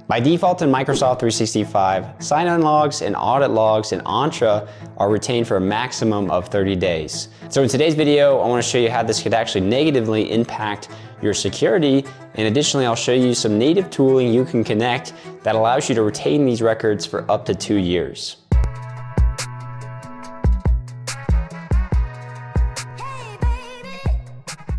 By default in Microsoft 365, sign-in logs and audit logs in Entra are retained for a maximum of 30 days. So in today's video, I want to show you how this could actually negatively impact your security. And additionally, I'll show you some native tooling you can connect that allows you to retain these records for up to 2 years.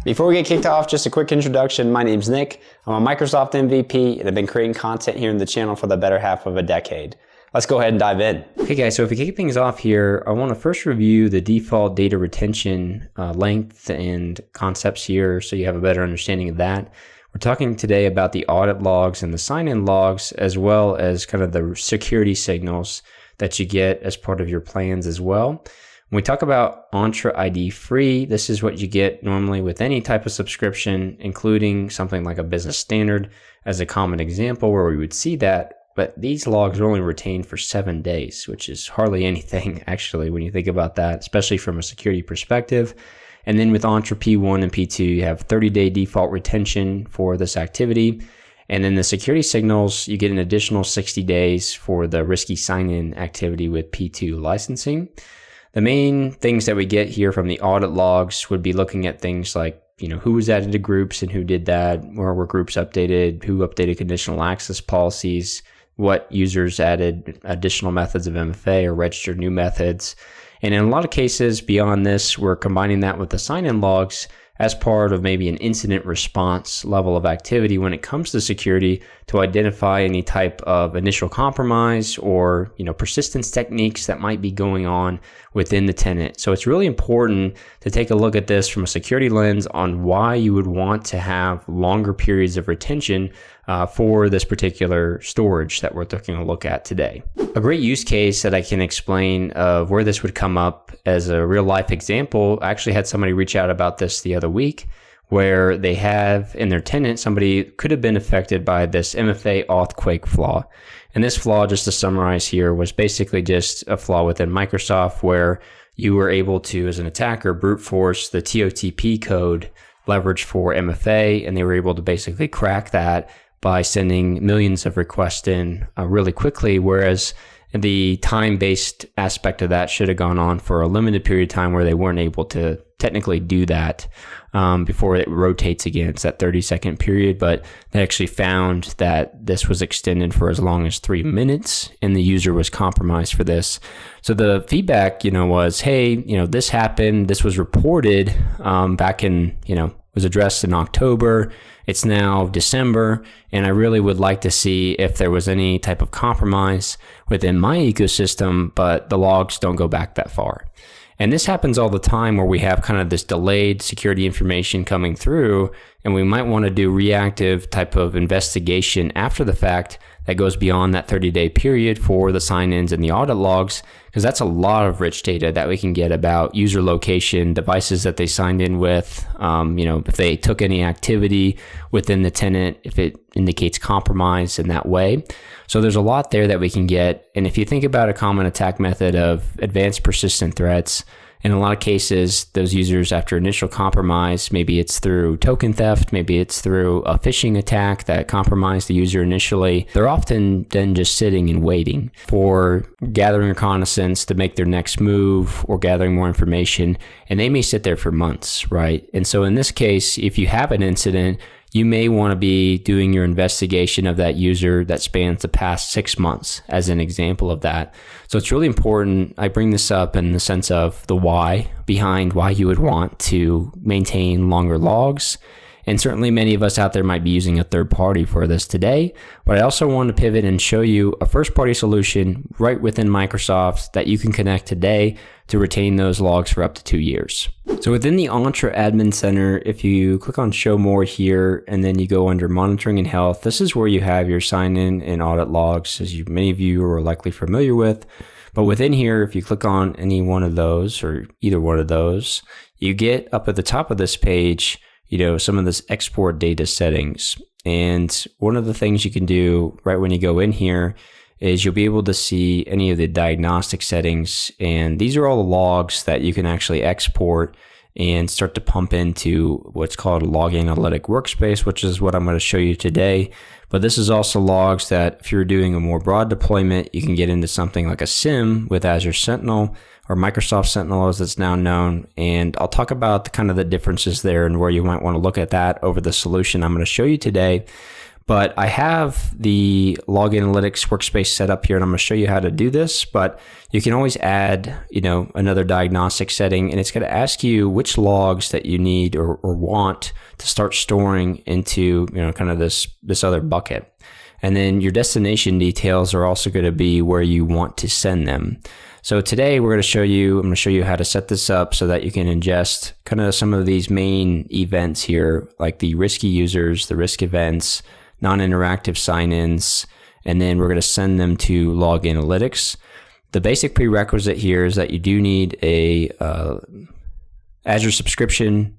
Before we get kicked off, just a quick introduction. My name's Nick. I'm a Microsoft MVP, and I've been creating content here in the channel for the better half of a decade. Let's go ahead and dive in. Okay guys, so if we kick things off here, I want to first review the default data retention length and concepts here so you have a better understanding of that. We're talking today about the audit logs and the sign-in logs, as well as kind of the security signals that you get as part of your plans as well. When we talk about Entra ID free, this is what you get normally with any type of subscription, including something like a business standard as a common example where we would see that. But these logs are only retained for 7 days, which is hardly anything actually when you think about that, especially from a security perspective. And then with Entra P1 and P2, you have 30-day default retention for this activity. And then the security signals, you get an additional 60 days for the risky sign-in activity with P2 licensing. The main things that we get here from the audit logs would be looking at things like, who was added to groups and who did that, where were groups updated, who updated conditional access policies, what users added additional methods of MFA or registered new methods. And in a lot of cases beyond this, we're combining that with the sign-in logs as part of maybe an incident response level of activity when it comes to security to identify any type of initial compromise or persistence techniques that might be going on within the tenant. So it's really important to take a look at this from a security lens on why you would want to have longer periods of retention for this particular storage that we're taking a look at today. A great use case that I can explain of where this would come up as a real life example, I actually had somebody reach out about this the other week, where they have in their tenant, somebody could have been affected by this MFA auth-quake flaw. And this flaw, just to summarize here, was basically just a flaw within Microsoft where you were able to, as an attacker, brute force the TOTP code leveraged for MFA, and they were able to basically crack that by sending millions of requests in really quickly, whereas the time-based aspect of that should have gone on for a limited period of time where they weren't able to technically do that before it rotates again. It's that 30-second period, but they actually found that this was extended for as long as 3 minutes, and the user was compromised for this. So the feedback, was, hey, this happened. This was reported back in, was addressed in October. It's now December, and I really would like to see if there was any type of compromise within my ecosystem, but the logs don't go back that far. And this happens all the time where we have kind of this delayed security information coming through, and we might want to do reactive type of investigation after the fact that goes beyond that 30-day period for the sign-ins and the audit logs, because that's a lot of rich data that we can get about user location, devices that they signed in with, if they took any activity within the tenant, if it indicates compromise in that way. So there's a lot there that we can get. And if you think about a common attack method of advanced persistent threats, in a lot of cases, those users after initial compromise, maybe it's through token theft, maybe it's through a phishing attack that compromised the user initially, they're often then just sitting and waiting for gathering reconnaissance to make their next move or gathering more information, and they may sit there for months, right? And so in this case, if you have an incident, you may want to be doing your investigation of that user that spans the past 6 months as an example of that. So it's really important. I bring this up in the sense of the why behind why you would want to maintain longer logs. And certainly many of us out there might be using a third party for this today, but I also want to pivot and show you a first party solution right within Microsoft that you can connect today to retain those logs for up to 2 years. So within the Entra Admin Center, if you click on Show More here, and then you go under Monitoring and Health, this is where you have your sign-in and audit logs, as many of you are likely familiar with. But within here, if you click on any one of those or either one of those, you get up at the top of this page, some of this export data settings. And one of the things you can do right when you go in here is you'll be able to see any of the diagnostic settings. And these are all the logs that you can actually export and start to pump into what's called a log analytic workspace, which is what I'm going to show you today. But this is also logs that if you're doing a more broad deployment, you can get into something like a SIEM with Azure Sentinel or Microsoft Sentinel as it's now known. And I'll talk about the differences there and where you might want to look at that over the solution I'm going to show you today. But I have the log analytics workspace set up here, and I'm going to show you how to do this. But you can always add, another diagnostic setting, and it's going to ask you which logs that you need or want to start storing into, this other bucket. And then your destination details are also going to be where you want to send them. So today I'm going to show you how to set this up so that you can ingest some of these main events here, like the risky users, the risk events, non-interactive sign-ins, and then we're going to send them to log analytics. The basic prerequisite here is that you do need a Azure subscription,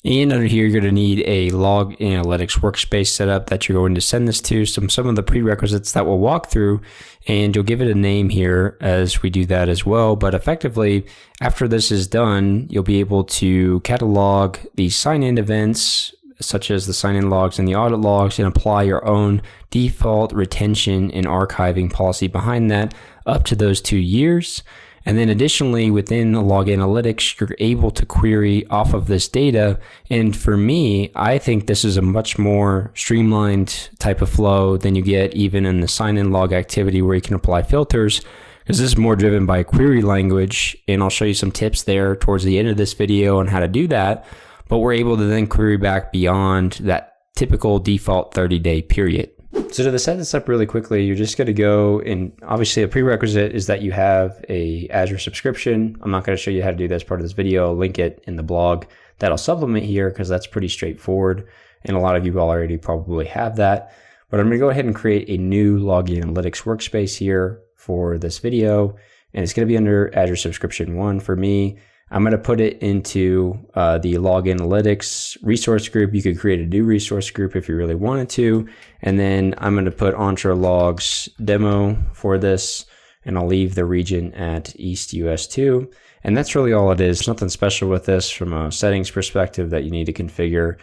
and under here you're going to need a log analytics workspace set up that you're going to send this to. Some of the prerequisites that we'll walk through, and you'll give it a name here as we do that as well. But effectively, after this is done, you'll be able to catalog the sign-in events, such as the sign-in logs and the audit logs, and apply your own default retention and archiving policy behind that up to those 2 years. And then additionally, within the log analytics, you're able to query off of this data. And for me, I think this is a much more streamlined type of flow than you get even in the sign-in log activity, where you can apply filters, because this is more driven by query language. And I'll show you some tips there towards the end of this video on how to do that. But we're able to then query back beyond that typical default 30-day period. So to set this up really quickly, you're just going to go, and obviously a prerequisite is that you have a Azure subscription. I'm not going to show you how to do this part of this video. I'll link it in the blog that'll supplement here, because that's pretty straightforward, and a lot of you already probably have that. But I'm going to go ahead and create a new log analytics workspace here for this video, and it's going to be under Azure subscription 1 for me. I'm going to put it into the log analytics resource group. You could create a new resource group if you really wanted to. And then I'm going to put Entra logs demo for this, and I'll leave the region at East US 2. And that's really all it is. There's nothing special with this from a settings perspective that you need to configure.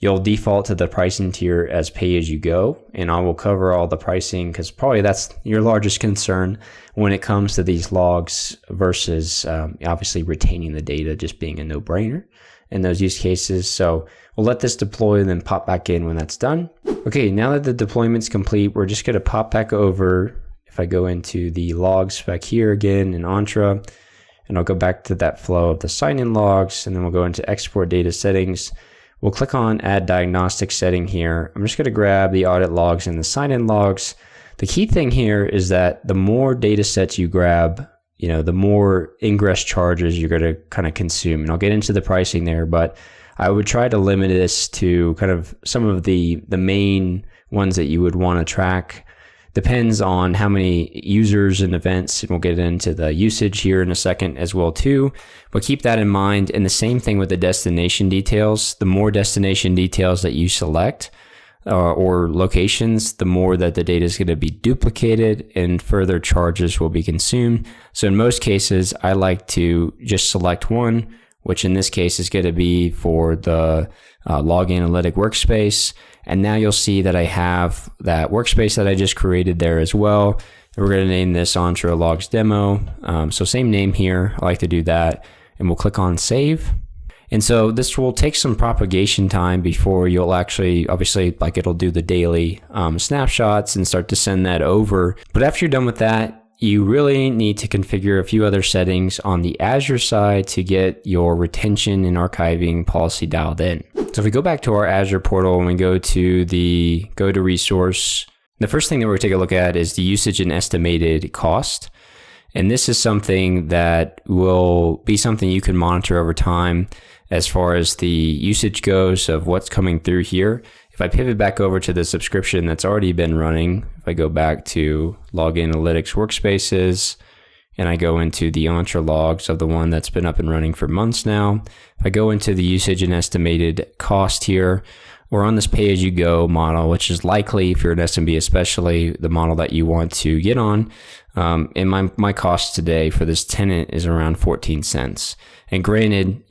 You'll default to the pricing tier as pay as you go, and I will cover all the pricing, because probably that's your largest concern when it comes to these logs versus obviously retaining the data just being a no-brainer in those use cases. So we'll let this deploy and then pop back in when that's done. Okay, now that the deployment's complete, we're just going to pop back over. If I go into the logs back here again in Entra, and I'll go back to that flow of the sign-in logs, and then we'll go into export data settings. We'll click on add diagnostic setting here. I'm just going to grab the audit logs and the sign-in logs. The key thing here is that the more data sets you grab, the more ingress charges you're going to consume. And I'll get into the pricing there, but I would try to limit this to some of the main ones that you would want to track. Depends on how many users and events, and we'll get into the usage here in a second as well too. But keep that in mind. And the same thing with the destination details. The more destination details that you select or locations, the more that the data is going to be duplicated and further charges will be consumed. So in most cases, I like to just select one, which in this case is going to be for the log analytic workspace. And now you'll see that I have that workspace that I just created there as well. And we're going to name this Entra Logs Demo. So same name here. I like to do that. And we'll click on Save. And so this will take some propagation time before you'll actually, obviously, it'll do the daily snapshots and start to send that over. But after you're done with that, you really need to configure a few other settings on the Azure side to get your retention and archiving policy dialed in. So if we go back to our Azure portal and we go to resource, the first thing that we're going to take a look at is the usage and estimated cost. And this is something that will be something you can monitor over time as far as the usage goes of what's coming through here. If I pivot back over to the subscription that's already been running, if I go back to Log Analytics Workspaces, and I go into the Entra logs of the one that's been up and running for months now, if I go into the usage and estimated cost here, we're on this pay-as-you-go model, which is likely, if you're an SMB especially, the model that you want to get on. And my cost today for this tenant is around 14 cents. And granted,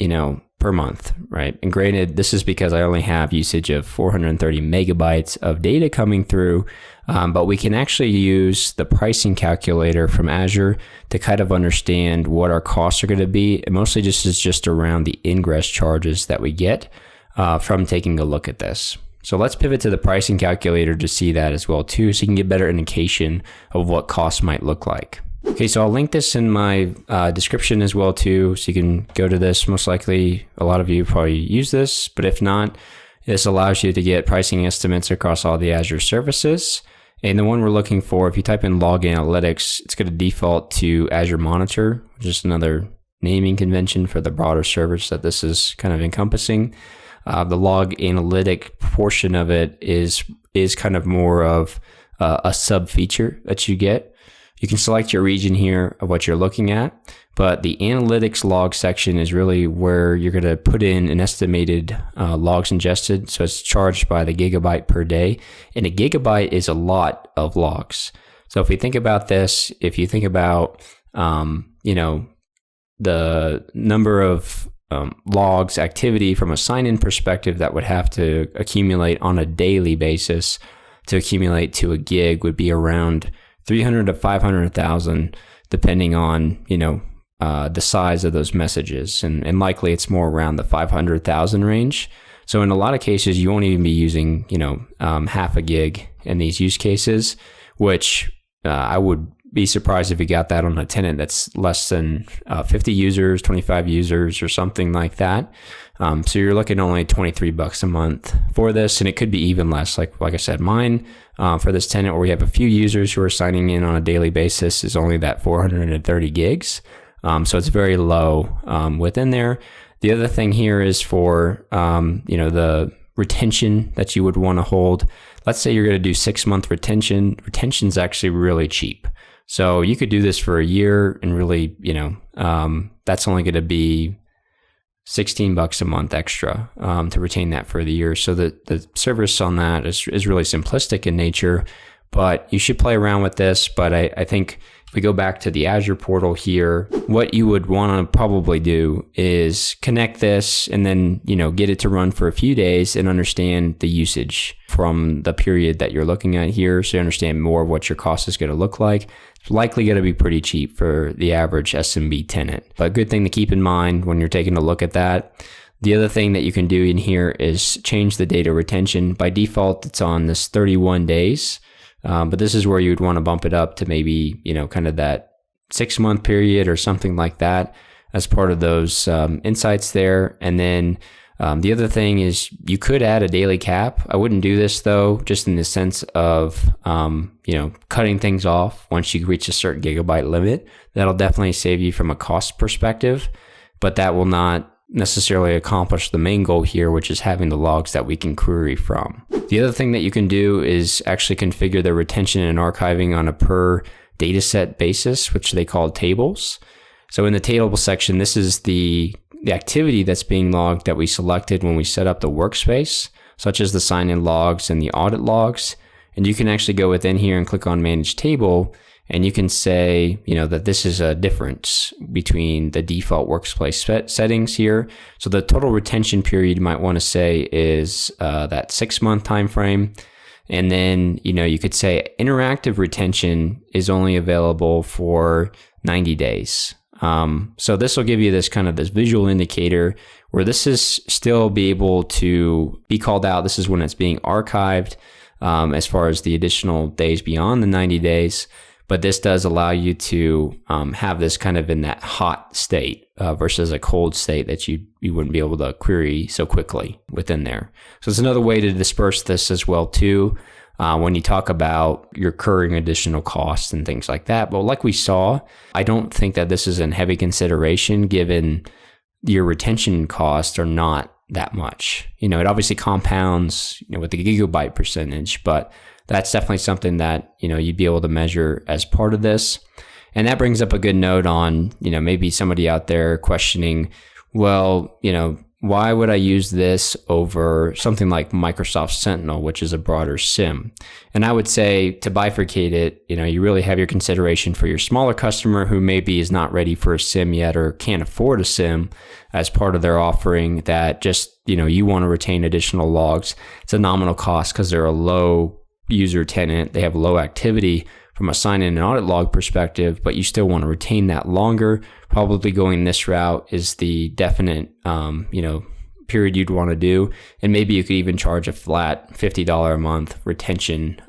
per month, right? And granted, this is because I only have usage of 430 megabytes of data coming through, but we can actually use the pricing calculator from Azure to kind of understand what our costs are going to be. And mostly this is just around the ingress charges that we get from taking a look at this. So let's pivot to the pricing calculator to see that as well too, so you can get a better indication of what costs might look like. Okay, so I'll link this in my description as well too, so you can go to this. Most likely a lot of you probably use this, but if not, this allows you to get pricing estimates across all the Azure services. And the one we're looking for, if you type in log analytics, it's going to default to Azure Monitor, which is another naming convention for the broader service that this is kind of encompassing. The log analytic portion of it is kind of more of a sub feature that you get. You can select your region here of what you're looking at, but the analytics log section is really where you're going to put in an estimated logs ingested. So it's charged by the gigabyte per day, and a gigabyte is a lot of logs. So if we think about this, if you think about, the number of logs activity from a sign-in perspective that would have to accumulate on a daily basis to accumulate to a gig would be around 300 to 500,000, depending on, the size of those messages. And likely it's more around the 500,000 range. So in a lot of cases, you won't even be using, half a gig in these use cases, which I would be surprised if you got that on a tenant that's less than 50 users, 25 users or something like that. So you're looking only $23 a month for this, and it could be even less. Like I said, mine for this tenant where we have a few users who are signing in on a daily basis is only that 430 gigs. So it's very low within there. The other thing here is for the retention that you would want to hold. Let's say you're going to do 6-month retention. Retention's actually really cheap. So you could do this for a year and really, that's only going to be $16 a month extra to retain that for the year. So the service on that is really simplistic in nature, but you should play around with this. But I think if we go back to the Azure portal here, what you would want to probably do is connect this and then, get it to run for a few days and understand the usage from the period that you're looking at here. So you understand more of what your cost is going to look like. It's likely going to be pretty cheap for the average SMB tenant. But a good thing to keep in mind when you're taking a look at that. The other thing that you can do in here is change the data retention. By default, it's on this 31 days. But this is where you would want to bump it up to maybe, kind of that 6-month period or something like that as part of those insights there. And then the other thing is you could add a daily cap. I wouldn't do this though, just in the sense of, cutting things off once you reach a certain gigabyte limit. That'll definitely save you from a cost perspective, but that will not necessarily accomplish the main goal here, which is having the logs that we can query from. The other thing that you can do is actually configure the retention and archiving on a per dataset basis, which they call tables. So in the table section, this is the activity that's being logged that we selected when we set up the workspace, such as the sign-in logs and the audit logs. And you can actually go within here and click on Manage Table, and you can say, that this is a difference between the default workspace settings here. So the total retention period you might want to say is that 6-month time frame. And then, you could say interactive retention is only available for 90 days. So this will give you this visual indicator where this is still be able to be called out. This is when it's being archived as far as the additional days beyond the 90 days. But this does allow you to have this kind of in that hot state versus a cold state that you wouldn't be able to query so quickly within there. So it's another way to disperse this as well too when you talk about your incurring additional costs and things like that. But like we saw, I don't think that this is in heavy consideration given your retention costs are not that much. It obviously compounds with the gigabyte percentage, but that's definitely something that, you'd be able to measure as part of this. And that brings up a good note on, maybe somebody out there questioning, well, why would I use this over something like Microsoft Sentinel, which is a broader SIM? And I would say to bifurcate it, you really have your consideration for your smaller customer who maybe is not ready for a SIM yet or can't afford a SIM as part of their offering, that just, you want to retain additional logs. It's a nominal cost because they're a low user tenant. They have low activity from a sign-in and audit log perspective, but you still want to retain that longer. Probably going this route is the definite, period you'd want to do. And maybe you could even charge a flat $50 a month retention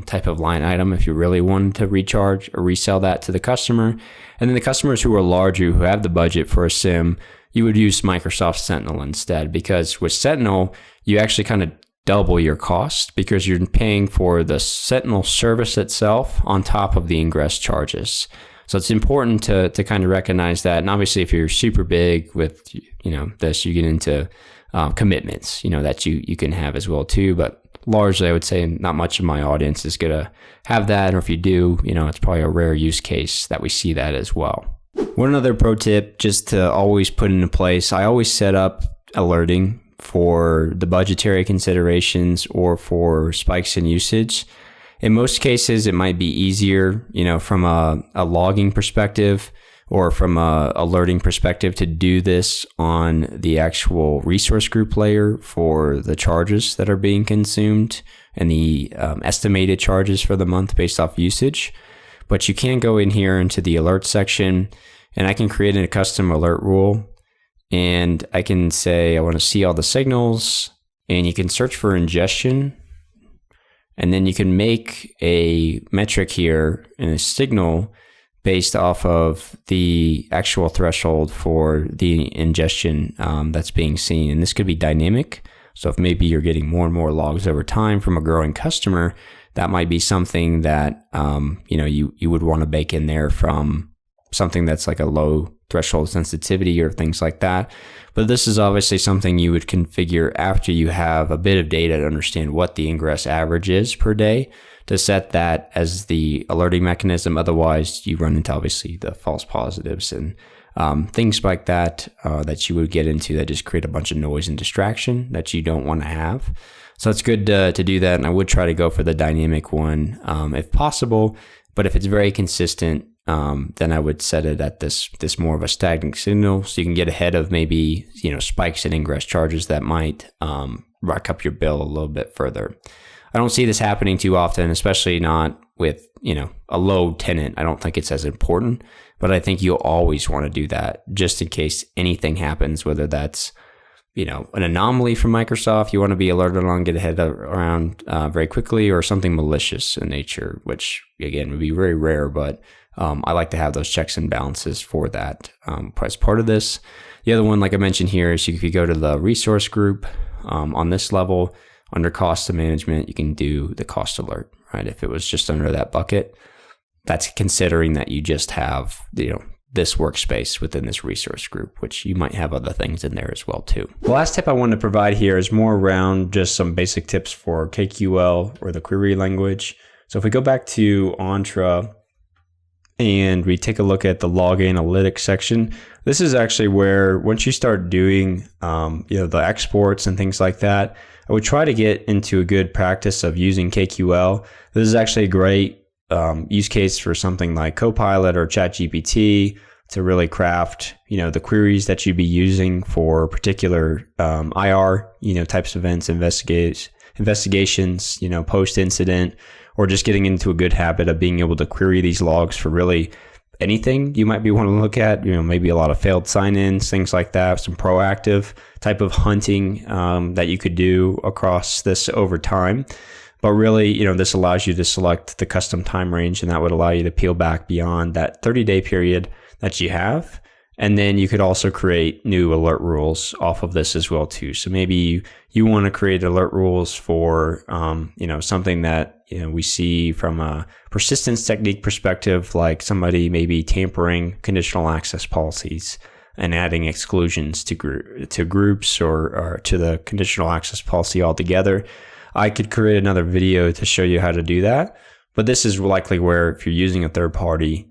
type of line item if you really wanted to recharge or resell that to the customer. And then the customers who are larger, who have the budget for a SIM, you would use Microsoft Sentinel instead, because with Sentinel, you actually kind of double your cost because you're paying for the Sentinel service itself on top of the ingress charges. So it's important to kind of recognize that. And obviously, if you're super big with this, you get into commitments that you can have as well too. But largely, I would say not much of my audience is gonna have that, or if you do, it's probably a rare use case that we see that as well. One other pro tip, just to always put into place, I always set up alerting for the budgetary considerations or for spikes in usage. In most cases, it might be easier, from a logging perspective or from a alerting perspective to do this on the actual resource group layer for the charges that are being consumed and the estimated charges for the month based off usage. But you can go in here into the alert section, and I can create a custom alert rule. And I can say I want to see all the signals, and you can search for ingestion, and then you can make a metric here and a signal based off of the actual threshold for the ingestion that's being seen. And this could be dynamic. So if maybe you're getting more and more logs over time from a growing customer, that might be something that you would want to bake in there from something that's like a low threshold sensitivity or things like that. But this is obviously something you would configure after you have a bit of data to understand what the ingress average is per day, to set that as the alerting mechanism. Otherwise, you run into obviously the false positives and things like that that you would get into that just create a bunch of noise and distraction that you don't want to have. So it's good to do that. And I would try to go for the dynamic one if possible. But if it's very consistent, then I would set it at this more of a stagnant signal, so you can get ahead of maybe spikes in ingress charges that might rack up your bill a little bit further. I don't see this happening too often, especially not with a low tenant. I don't think it's as important, but I think you'll always want to do that just in case anything happens, whether that's an anomaly from Microsoft you want to be alerted on, get ahead around very quickly, or something malicious in nature, which again would be very rare, but I like to have those checks and balances for that as part of this. The other one, like I mentioned here, is if you go to the resource group on this level, under cost of management, you can do the cost alert, right? If it was just under that bucket, that's considering that you just have this workspace within this resource group, which you might have other things in there as well too. The last tip I want to provide here is more around just some basic tips for KQL or the query language. So if we go back to Entra and we take a look at the log analytics section, this is actually where once you start doing the exports and things like that, I would try to get into a good practice of using KQL. This is actually a great use case for something like Copilot or ChatGPT to really craft, the queries that you'd be using for particular IR, types of events, investigations, post-incident, or just getting into a good habit of being able to query these logs for really anything you might be wanting to look at, maybe a lot of failed sign-ins, things like that, some proactive type of hunting that you could do across this over time. But really, this allows you to select the custom time range, and that would allow you to peel back beyond that 30-day period that you have. And then you could also create new alert rules off of this as well too. So maybe you want to create alert rules for, something that, we see from a persistence technique perspective, like somebody maybe tampering conditional access policies and adding exclusions to groups or to the conditional access policy altogether. I could create another video to show you how to do that. But this is likely where if you're using a third party,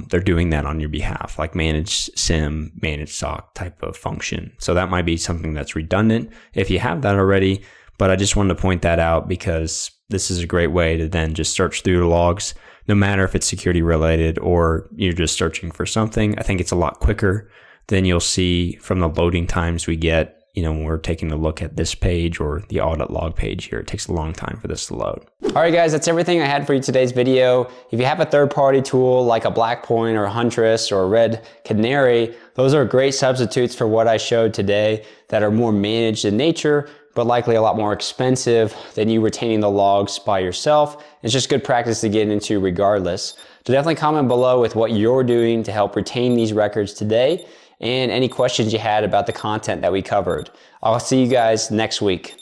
they're doing that on your behalf, like manage SIM, manage SOC type of function. So that might be something that's redundant if you have that already. But I just wanted to point that out because this is a great way to then just search through the logs, no matter if it's security related or you're just searching for something. I think it's a lot quicker than you'll see from the loading times we get, when we're taking a look at this page or the audit log page here. It takes a long time for this to load. All right, guys, that's everything I had for you today's video. If you have a third-party tool like a Blackpoint or a Huntress or a Red Canary, those are great substitutes for what I showed today that are more managed in nature, but likely a lot more expensive than you retaining the logs by yourself. It's just good practice to get into regardless. So definitely comment below with what you're doing to help retain these records today and any questions you had about the content that we covered. I'll see you guys next week.